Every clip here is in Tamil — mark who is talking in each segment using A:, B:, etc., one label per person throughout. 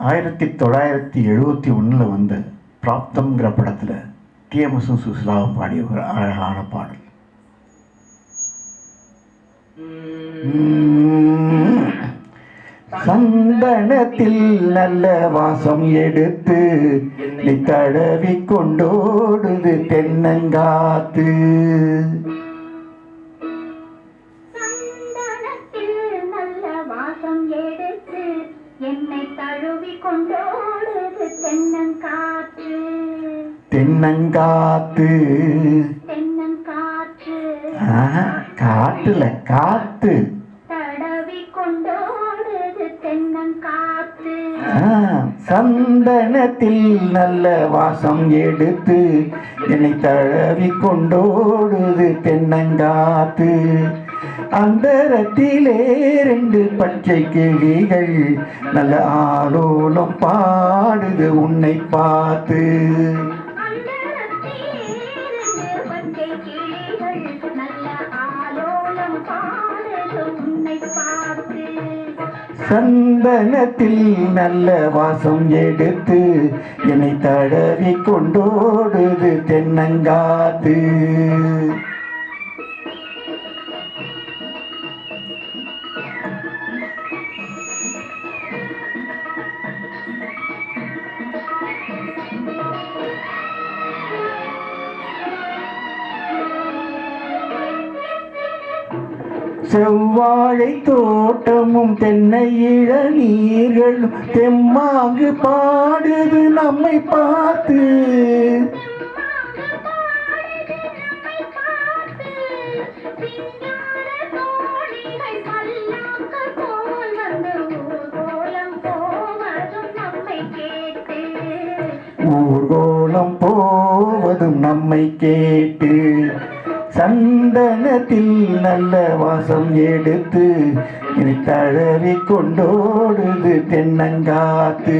A: 1971 வந்த பிராப்தம்ங்கிற படத்தில் டிஎம்எஸும் சுசிலாவும் பாடிய ஒரு அழகான பாடல். சந்தனத்தில் நல்ல வாசம் எடுத்து நீ தடவி கொண்டோடுது தென்னங்காத்து.
B: என்னை தழுவி கொண்டோடுது தென்னங்காற்று.
A: தென்னங்காத்து
B: தென்னங்காற்று
A: காட்டுல காத்து
B: தடவி கொண்டோடுது தென்னங்காற்று.
A: சந்தனத்தில் நல்ல வாசம் எடுத்து என்னை தழுவி கொண்டோடுது தென்னங்காத்து. அந்தரத்திலே 2 பச்சை கிளிகள் நல்ல ஆலோலம் பாடுது உன்னை பார்த்து. சந்தனத்தில் நல்ல வாசம் எடுத்து என்னை தடவி கொண்டோடுது தென்னங்காத்து. செவ்வாழை தோட்டமும் தென்னை இளநீர்களும் தெம்மாங்கு பாடுது நம்மை பார்த்து. ஊர்கோலம் போவதும் நம்மை கேட்டு. சந்தனத்தில் நல்ல வாசம் எடுத்து என்னை தழுவி கொண்டோடுது தென்னங்காத்து.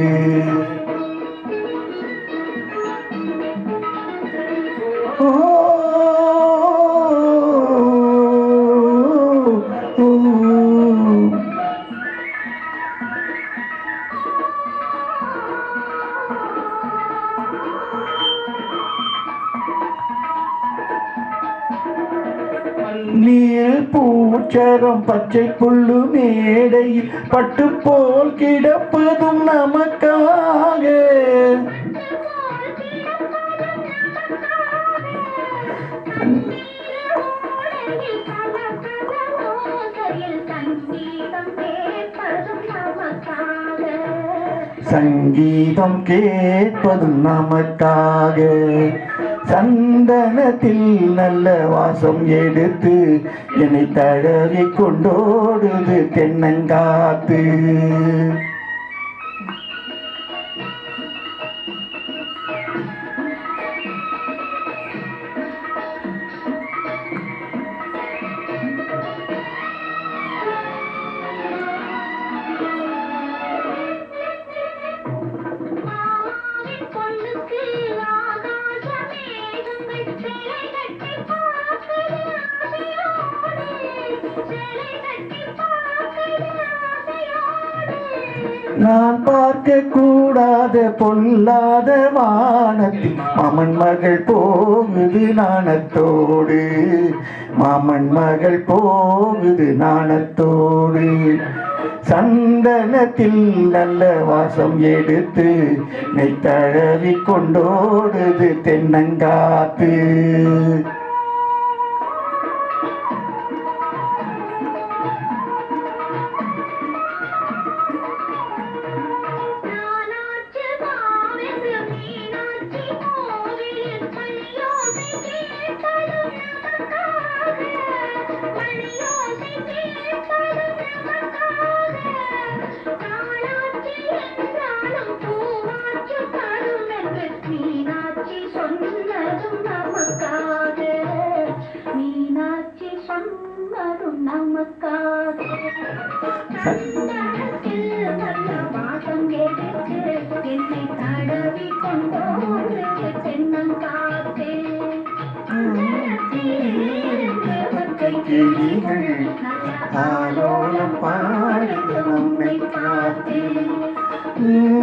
A: நீர் பூச்சரம் பச்சை புல்லு மேடையில் பட்டு போல் கிடப்பதும் நமக்காக. சங்கீதம் கேட்பதும் நமக்காக. சந்தனத்தில் நல்ல வாசம் எடுத்து என்னை தழுவி கொண்டோடுது தென்னங்காத்து. நான் பார்க்க கூடாத பொல்லாத வானத்தில் மாமன் மகள் போகுது நாணத்தோடு. மாமன் மகள் போகுது நாணத்தோடு. சந்தனத்தில் நல்ல வாசம் எடுத்து நெய் தழுவி கொண்டோடுது தென்னங்காத்து. கிளிகள் ஆலோலம் பாடுது நம்மை காத்து. Mm-hmm.